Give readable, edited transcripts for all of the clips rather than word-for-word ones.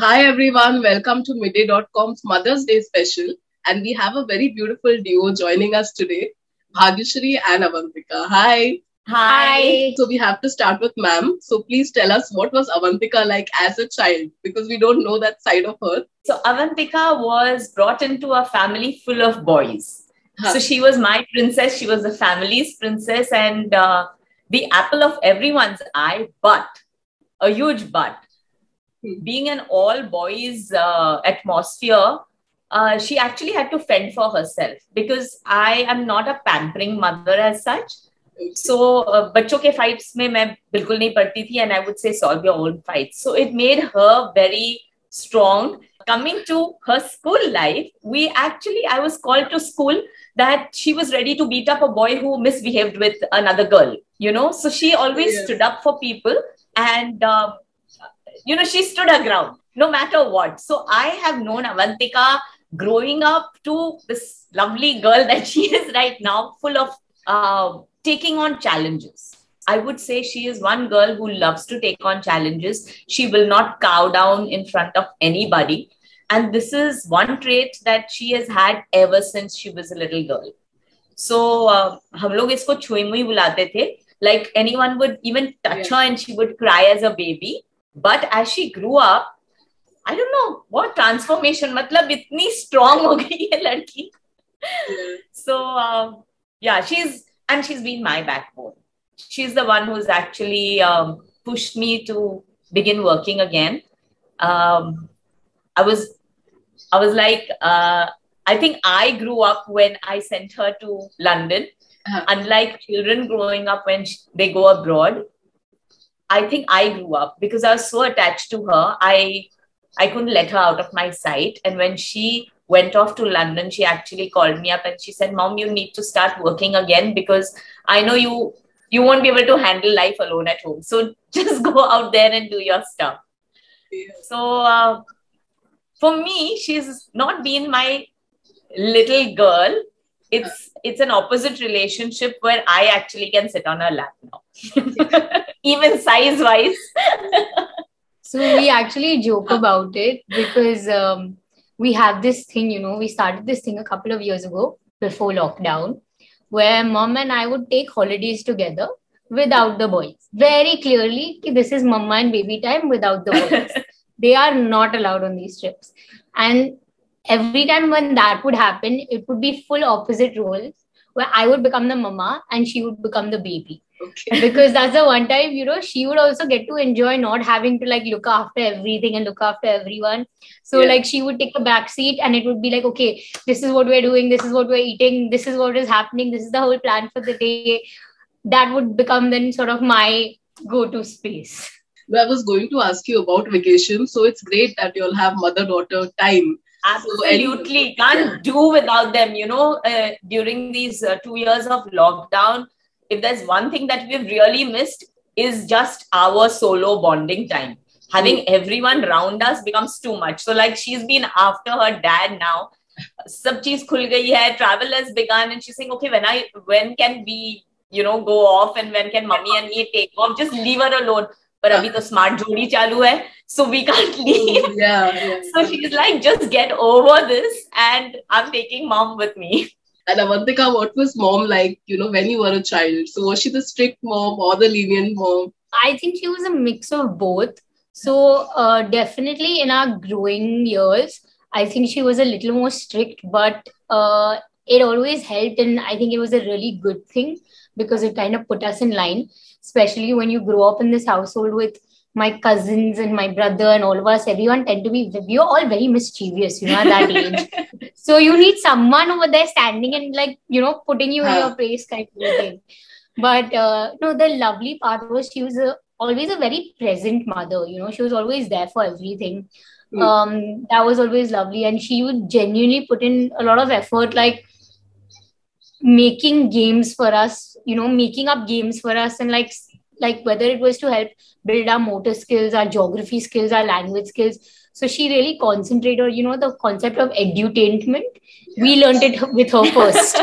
Hi everyone, welcome to midday.com's Mother's Day special. And we have a very beautiful duo joining us today, Bhagyashree and Avantika. Hi. Hi. So we have to start with ma'am. So please tell us, what was Avantika like as a child? Because we don't know that side of her. So Avantika was brought into a family full of boys. So she was my princess. She was the family's princess and the apple of everyone's eye, but a huge but. Being an all boys atmosphere, she actually had to fend for herself because I am not a pampering mother as such. So बच्चों के fights में मैं बिल्कुल नहीं पड़ती थी, and I would say solve your own fights. So it made her very strong. Coming to her school life, I was called to school that she was ready to beat up a boy who misbehaved with another girl, So she always stood up for people and, she stood her ground no matter what. So I have known Avantika growing up to this lovely girl that she is right now, full of taking on challenges. I would say she is one girl who loves to take on challenges. She will not cow down in front of anybody. And this is one trait that she has had ever since she was a little girl. So, हम लोग इसको छुई मुई बुलाते थे. Like anyone would even touch her and she would cry as a baby. But as she grew up, I don't know what transformation, मतलब इतनी strong हो गई है लड़की. So, she's been my backbone. She's the one who's actually pushed me to begin working again. I was like, I think I grew up when I sent her to London. Unlike children growing up when they go abroad, I think I grew up because I was so attached to her. I couldn't let her out of my sight. And when she went off to London, she actually called me up and she said, Mom, you need to start working again because I know you won't be able to handle life alone at home. So just go out there and do your stuff. So for me, she's not been my little girl. It's an opposite relationship where I actually can sit on her lap now. Even size-wise. So we actually joke about it because we have this thing, we started this thing a couple of years ago before lockdown, where mom and I would take holidays together without the boys. Very clearly, this is mama and baby time without the boys. They are not allowed on these trips. And every time when that would happen, it would be full opposite roles, where I would become the mama and she would become the baby. Okay. Because that's the one time, she would also get to enjoy not having to look after everything and look after everyone. So she would take a back seat and it would be like, okay, this is what we're doing. This is what we're eating. This is what is happening. This is the whole plan for the day. That would become then sort of my go-to space. I was going to ask you about vacation. So it's great that you'll have mother-daughter time. Absolutely. Can't do without them. During these 2 years of lockdown, if there's one thing that we've really missed is just our solo bonding time. Having everyone around us becomes too much. So she's been after her dad now. Sab cheez khul gayi hai, travel has begun and she's saying, okay, when can we, go off and when can mommy and me take off? Just leave her alone. But abhi to smart jodi chalu hai, so we can't leave. So she's like, just get over this and I'm taking mom with me. And Avantika, what was mom like, when you were a child? So was she the strict mom or the lenient mom? I think she was a mix of both. So definitely in our growing years, I think she was a little more strict, but it always helped. And I think it was a really good thing because it kind of put us in line, especially when you grow up in this household with my cousins and my brother and all of us. Everyone tend to be, we are all very mischievous, at that age. So you need someone over there standing and putting you in your place kind of thing. But no, the lovely part was she was always a very present mother. She was always there for everything. That was always lovely. And she would genuinely put in a lot of effort, making games for us, making up games for us. And whether it was to help build our motor skills, our geography skills, our language skills. So she really concentrated on, the concept of edutainment. We learned it with her first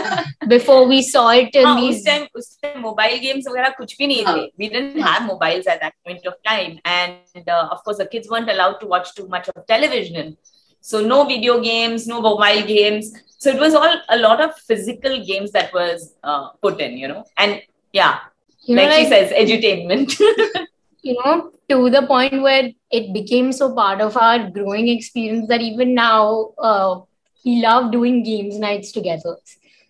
before we saw it in these. उस time mobile games वगैरह कुछ भी नहीं थे. We didn't have mobiles at that point of time, and of course the kids weren't allowed to watch too much of television. So no video games, no mobile games. So it was all a lot of physical games that was put in, and yeah, like she says, edutainment. To the point where it became so part of our growing experience that even now we love doing games nights together.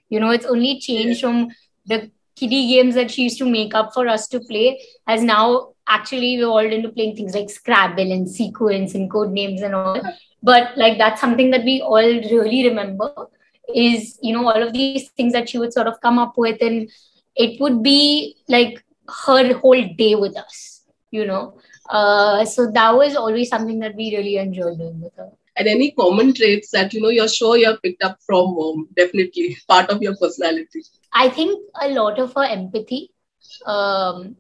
It's only changed from the kiddie games that she used to make up for us to play, as now actually evolved into playing things like Scrabble and Sequence and code names and all. But like that's something that we all really remember is, all of these things that she would sort of come up with, and it would be like her whole day with us. So that was always something that we really enjoyed doing with her. And any common traits that you're sure you have picked up from mom, definitely part of your personality. I think a lot of her empathy. I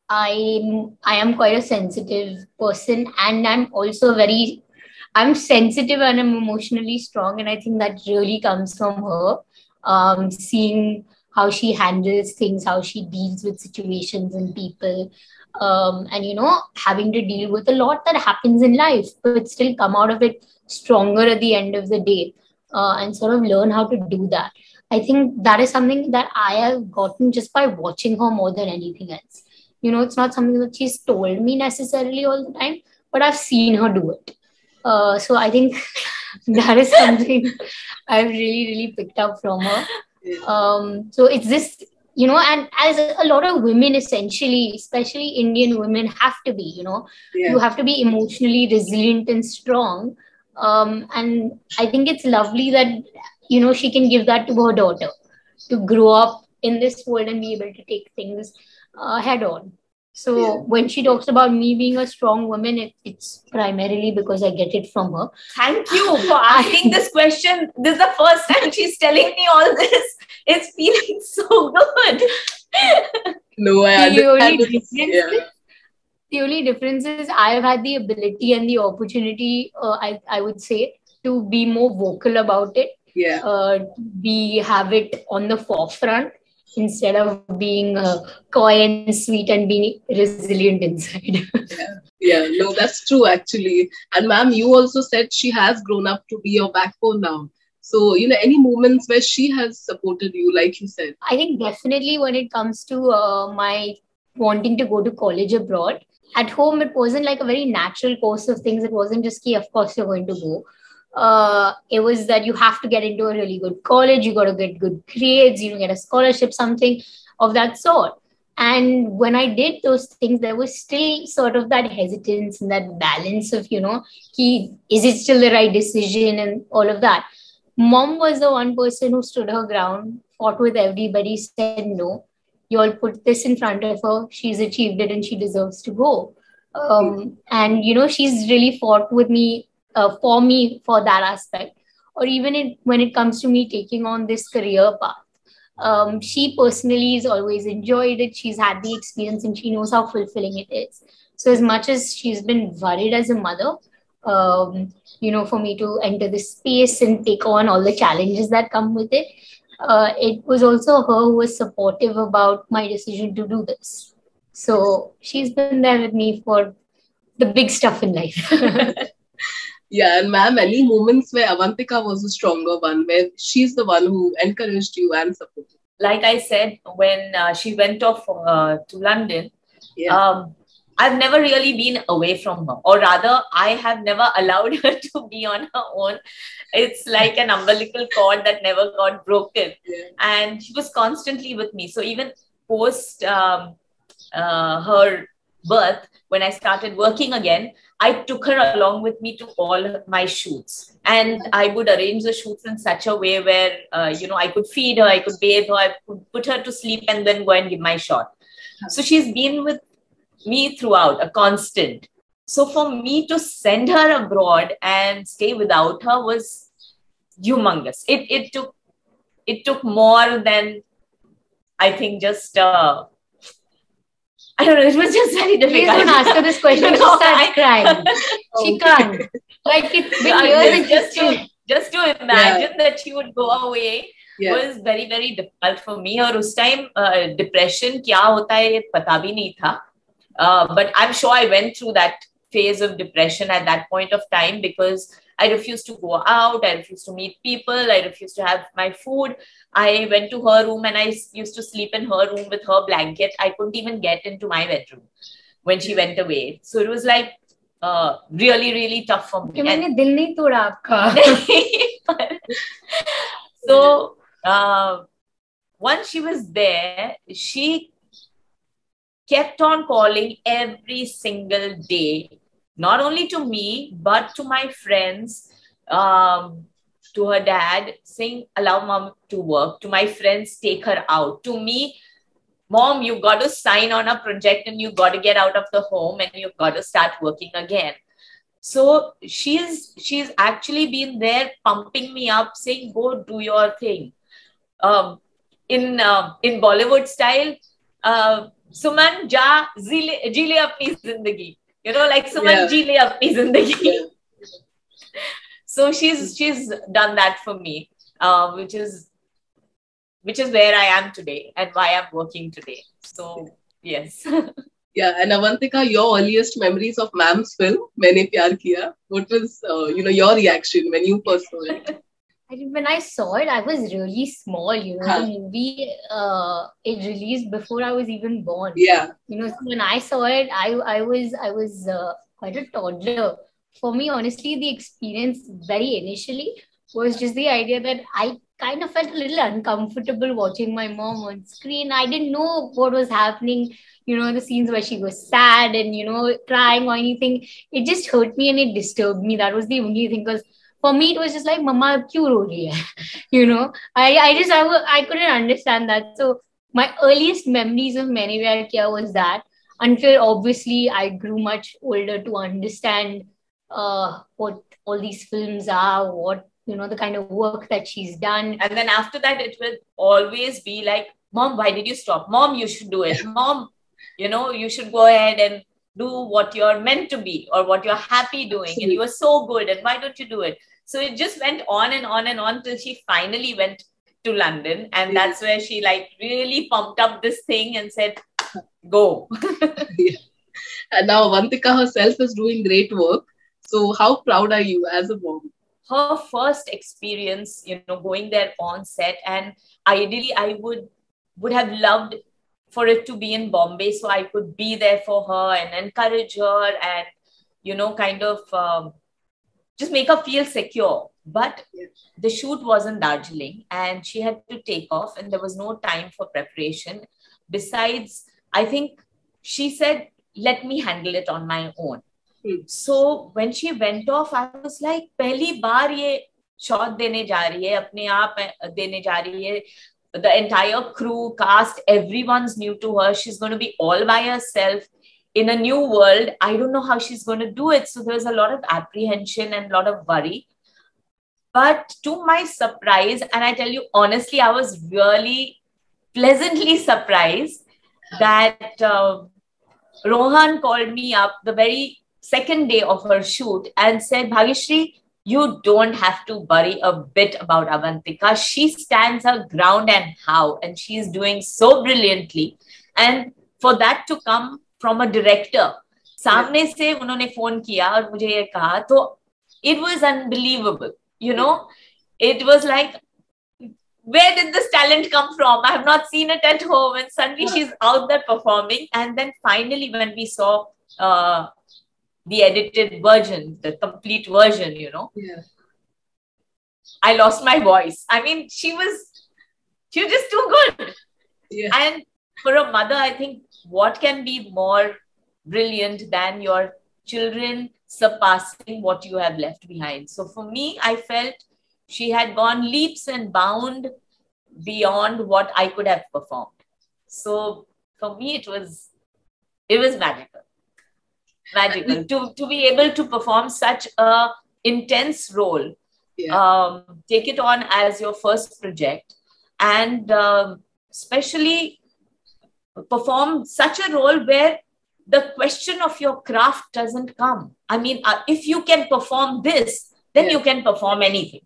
am quite a sensitive person, and I'm sensitive and I'm emotionally strong, and I think that really comes from her. Seeing how she handles things, how she deals with situations and people. And having to deal with a lot that happens in life, but still come out of it stronger at the end of the day, and sort of learn how to do that. I think that is something that I have gotten just by watching her more than anything else. It's not something that she's told me necessarily all the time, but I've seen her do it. So I think that is something I've really, really picked up from her. So it's this, and as a lot of women, essentially, especially Indian women, have to be, you have to be emotionally resilient and strong. And I think it's lovely that, she can give that to her daughter to grow up in this world and be able to take things head on. So when she talks about me being a strong woman, it's primarily because I get it from her. Thank you for asking this question. This is the first time she's telling me all this. It's feeling so good. No, I understand. The only difference is I have had the ability and the opportunity, I would say, to be more vocal about it. We have it on the forefront, instead of being coy and sweet and being resilient inside. No, that's true actually. And ma'am, you also said she has grown up to be your backbone now. So, any moments where she has supported you, like you said? I think definitely when it comes to my wanting to go to college abroad, at home, it wasn't like a very natural course of things. It wasn't just, of course, you're going to go. It was that you have to get into a really good college, you got to get good grades, get a scholarship, something of that sort. And when I did those things, there was still sort of that hesitance and that balance of, is it still the right decision and all of that. Mom was the one person who stood her ground, fought with everybody, said no. You all put this in front of her. She's achieved it and she deserves to go. And, she's really fought with me, for me, for that aspect. Or even when it comes to me taking on this career path. She personally has always enjoyed it. She's had the experience and she knows how fulfilling it is. So as much as she's been worried as a mother, for me to enter this space and take on all the challenges that come with it, it was also her who was supportive about my decision to do this. So she's been there with me for the big stuff in life. And ma'am, any moments where Avantika was a stronger one, where she's the one who encouraged you and supported? Like I said, when she went off to London, I've never really been away from her, or rather, I have never allowed her to be on her own. It's like an umbilical cord that never got broken. And she was constantly with me. So even post her birth, when I started working again, I took her along with me to all my shoots. And I would arrange the shoots in such a way where, I could feed her, I could bathe her, I could put her to sleep and then go and give my shot. So she's been with me throughout, a constant. So for me to send her abroad and stay without her was humongous. It took more than, I think, just I don't know, it was just very difficult. Please don't ask her this question. She starts crying. She can't. Like, it's been years. Just to imagine that she would go away was very, very difficult for me. और उस time depression क्या होता है ये पता भी नहीं था. But I'm sure I went through that phase of depression at that point of time because I refused to go out, I refused to meet people, I refused to have my food. I went to her room and I used to sleep in her room with her blanket. I couldn't even get into my bedroom when she went away. So it was like really, really tough for me. मैंने दिल नहीं तोड़ा आपका. So once she was there, she kept on calling every single day, not only to me, but to my friends, to her dad, saying, allow mom to work. To my friends, take her out. To me, mom, you got to sign on a project and you got to get out of the home and you've got to start working again. So she's actually been there pumping me up, saying, go do your thing. In Bollywood style, Suman ja jile apni zindagi. You know, like Suman jile apni zindagi. So she's done that for me, which is where I am today and why I'm working today. So yes. Yeah, and Avantika, your earliest memories of ma'am's film, Maine Pyar Kiya. What was your reaction when you first saw it? When I saw it, I was really small. The movie it released before I was even born. Yeah. So when I saw it, I was quite a toddler. For me, honestly, the experience very initially was just the idea that I kind of felt a little uncomfortable watching my mom on screen. I didn't know what was happening. The scenes where she was sad and crying or anything. It just hurt me and it disturbed me. That was the only thing, because for me, it was just like, Mama, kyun ro rahi hai? I couldn't understand that. So my earliest memories of Maine Pyar Kiya was that, until obviously I grew much older to understand what all these films are, what, the kind of work that she's done. And then after that, it will always be like, Mom, why did you stop? Mom, you should do it. Mom, you should go ahead and do what you're meant to be or what you're happy doing. And you are so good. And why don't you do it? So it just went on and on and on till she finally went to London. And that's where she really pumped up this thing and said, go. And now Avantika herself is doing great work. So how proud are you as a mom? Her first experience, going there on set, and ideally I would have loved for it to be in Bombay so I could be there for her and encourage her and, kind of just make her feel secure. But the shoot was in Darjeeling and she had to take off and there was no time for preparation. Besides, I think she said, let me handle it on my own. So when she went off, I was like, pehli baar ye shot dene ja rahi hai, apne aap dene ja rahi hai. The entire crew, cast, everyone's new to her. She's going to be all by herself in a new world. I don't know how she's going to do it. So there's a lot of apprehension and a lot of worry. But to my surprise, and I tell you honestly, I was really pleasantly surprised that Rohan called me up the very second day of her shoot and said, Bhagyashree, you don't have to worry a bit about Avantika. She stands her ground and how, and she's doing so brilliantly. And for that to come from a director, सामने से उन्होंने phone किया और मुझे ये कहा, तो it was unbelievable. It was like, where did this talent come from? I have not seen it at home, and suddenly she's out there performing. And then finally, when we saw the edited version, the complete version, I lost my voice. I mean, she was just too good. And for a mother, I think what can be more brilliant than your children surpassing what you have left behind? So for me, I felt she had gone leaps and bounds beyond what I could have performed. So for me, it was magical. To be able to perform such a intense role, take it on as your first project, and especially perform such a role where the question of your craft doesn't come. I mean, if you can perform this, then you can perform anything.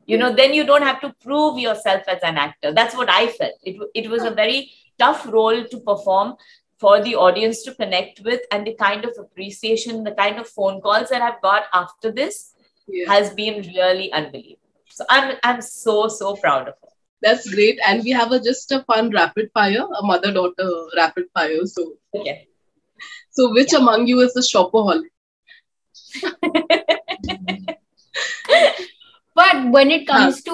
then you don't have to prove yourself as an actor. That's what I felt. It was a very tough role to perform for the audience to connect with, and the kind of appreciation, the kind of phone calls that I've got after this has been really unbelievable. So I'm so proud of her. That's great. And we have just a fun rapid fire, a mother-daughter rapid fire. So, okay. So which among you is the shopaholic? But when it comes to,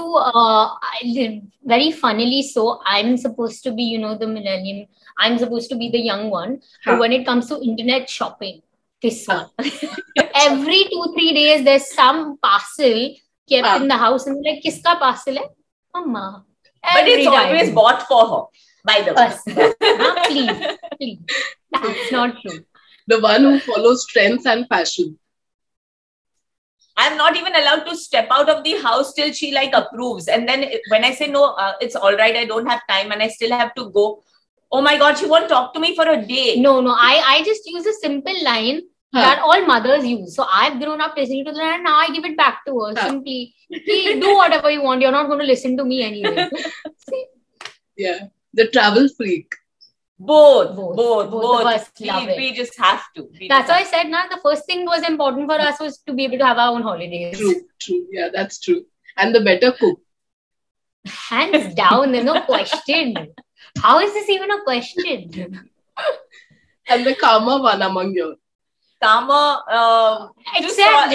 very funnily so, I'm supposed to be, the millennium. I'm supposed to be the young one. But when it comes to internet shopping, this one. Every 2-3 days, there's some parcel kept in the house. And like, kiska parcel hai? Mama. But it's always bought for her, by the way. Please. That's not true. The one who follows trends and fashion. I'm not even allowed to step out of the house till she approves. And then when I say no, it's all right, I don't have time and I still have to go. Oh my God, she won't talk to me for a day. No, I just use a simple line that all mothers use. So I've grown up listening to that and now I give it back to her. Simply, do whatever you want. You're not going to listen to me anyway. Yeah. The travel freak. Both. We just have to. That's why I said, the first thing was important for us was to be able to have our own holidays. True. Yeah, that's true. And the better cook. Hands down, there's no question. How is this even a question? And the calmer one among you. Calmer, except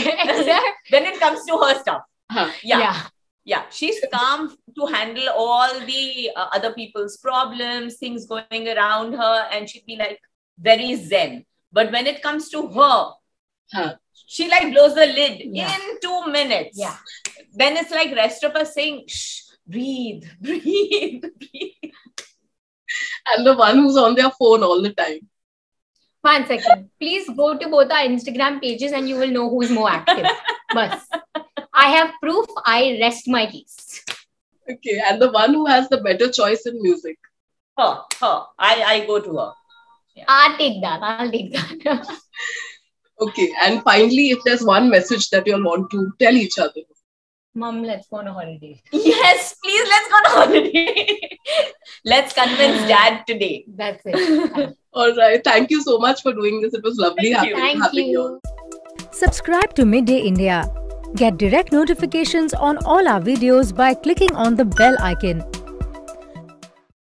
when it comes to her stuff. Yeah, she's calm to handle all the other people's problems, things going around her, and she'd be very zen. But when it comes to her, she blows the lid in 2 minutes. Yeah. Then it's rest of us saying, shh, breathe. And the one who's on their phone all the time. 1 second. Please go to both our Instagram pages and you will know who's more active. But I have proof. I rest my case. Okay. And the one who has the better choice in music. Her. I go to her. Yeah. I'll take that. Okay. And finally, if there's one message that you'll want to tell each other. Mom, let's go on a holiday. Yes, please, let's go on a holiday. Let's convince Dad today. That's it. All right. Thank you so much for doing this. It was lovely having you. Subscribe to Midday India. Get direct notifications on all our videos by clicking on the bell icon.